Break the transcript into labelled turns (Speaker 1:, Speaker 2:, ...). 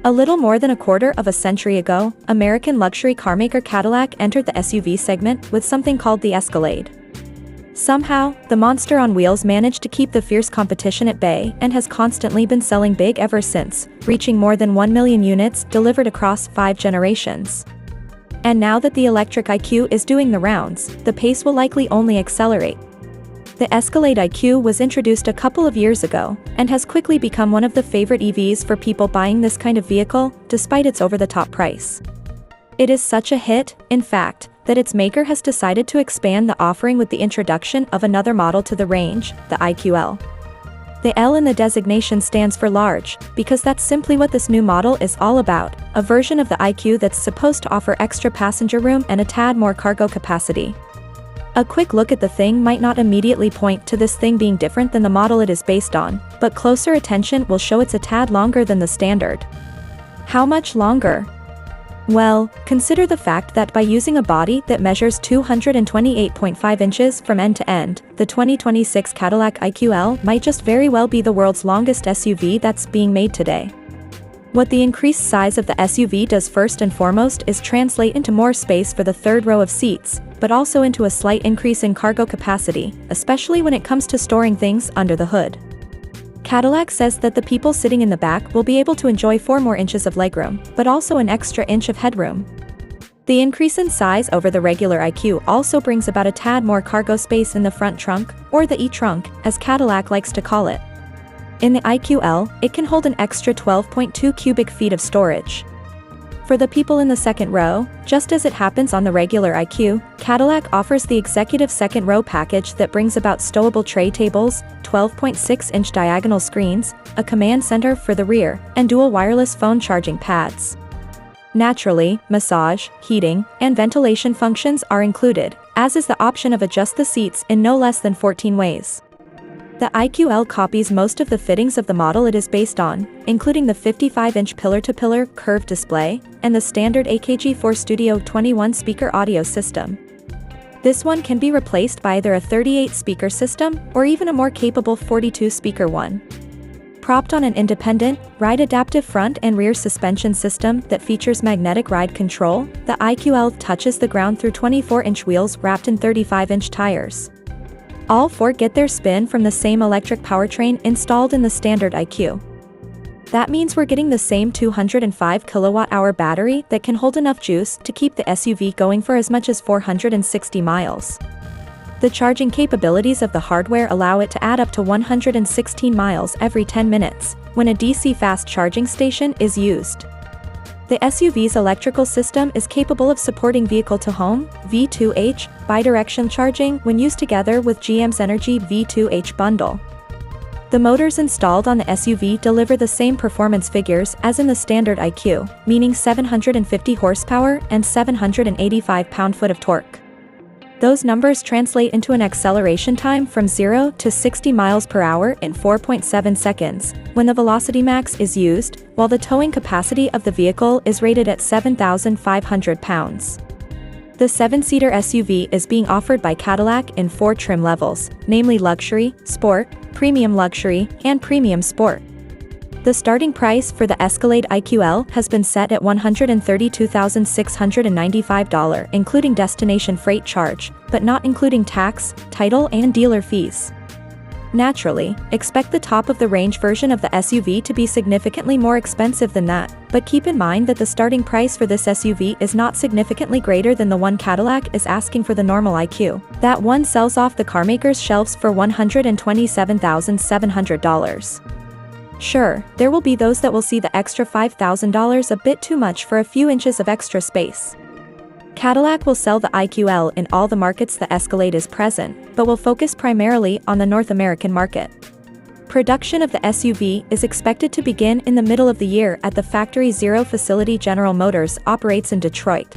Speaker 1: A little more than a quarter of a century ago, American luxury carmaker Cadillac entered the SUV segment with something called the Escalade. Somehow, the monster on wheels managed to keep the fierce competition at bay and has constantly been selling big ever since, reaching more than 1 million units delivered across 5 generations. And now that the electric IQ is doing the rounds, the pace will likely only accelerate. The Escalade IQ was introduced a couple of years ago, and has quickly become one of the favorite EVs for people buying this kind of vehicle, despite its over-the-top price. It is such a hit, in fact, that its maker has decided to expand the offering with the introduction of another model to the range, the IQL. The L in the designation stands for large, because that's simply what this new model is all about, a version of the IQ that's supposed to offer extra passenger room and a tad more cargo capacity. A quick look at the thing might not immediately point to this thing being different than the model it is based on, but closer attention will show it's a tad longer than the standard. How much longer? Well, consider the fact that by using a body that measures 228.5 inches from end to end, the 2026 Cadillac IQL might just very well be the world's longest SUV that's being made today. What the increased size of the SUV does first and foremost is translate into more space for the third row of seats, but also into a slight increase in cargo capacity, especially when it comes to storing things under the hood. Cadillac says that the people sitting in the back will be able to enjoy 4 more inches of legroom, but also an extra inch of headroom. The increase in size over the regular IQ also brings about a tad more cargo space in the front trunk, or the eTrunk, as Cadillac likes to call it. In the IQL, it can hold an extra 12.2 cubic feet of storage. For the people in the second row, just as it happens on the regular IQ, Cadillac offers the executive second row package that brings about stowable tray tables, 12.6-inch diagonal screens, a command center for the rear, and dual wireless phone charging pads. Naturally, massage, heating, and ventilation functions are included, as is the option of adjust the seats in no less than 14 ways. The IQL copies most of the fittings of the model it is based on, including the 55-inch pillar-to-pillar curved display, and the standard AKG4 Studio 21 speaker audio system. This one can be replaced by either a 38-speaker system, or even a more capable 42-speaker one. Propped on an independent, ride-adaptive front and rear suspension system that features magnetic ride control, the IQL touches the ground through 24-inch wheels wrapped in 35-inch tires. All 4 get their spin from the same electric powertrain installed in the standard IQ. That means we're getting the same 205 kilowatt-hour battery that can hold enough juice to keep the SUV going for as much as 460 miles. The charging capabilities of the hardware allow it to add up to 116 miles every 10 minutes, when a DC fast charging station is used. The SUV's electrical system is capable of supporting vehicle-to-home, V2H, bidirectional charging when used together with GM's Energy V2H bundle. The motors installed on the SUV deliver the same performance figures as in the standard IQ, meaning 750 horsepower and 785 pound-foot of torque. Those numbers translate into an acceleration time from 0 to 60 miles per hour in 4.7 seconds, when the velocity max is used, while the towing capacity of the vehicle is rated at 7,500 pounds. The 7-seater SUV is being offered by Cadillac in 4 trim levels, namely Luxury, Sport, Premium Luxury, and Premium Sport. The starting price for the Escalade IQL has been set at $132,695, including destination freight charge, but not including tax, title, and dealer fees. Naturally, expect the top-of-the-range version of the SUV to be significantly more expensive than that, but keep in mind that the starting price for this SUV is not significantly greater than the one Cadillac is asking for the normal IQ. That one sells off the carmaker's shelves for $127,700. Sure, there will be those that will see the extra $5,000 a bit too much for a few inches of extra space. Cadillac will sell the IQL in all the markets the Escalade is present, but will focus primarily on the North American market. Production of the SUV is expected to begin in the middle of the year at the Factory Zero facility General Motors operates in Detroit.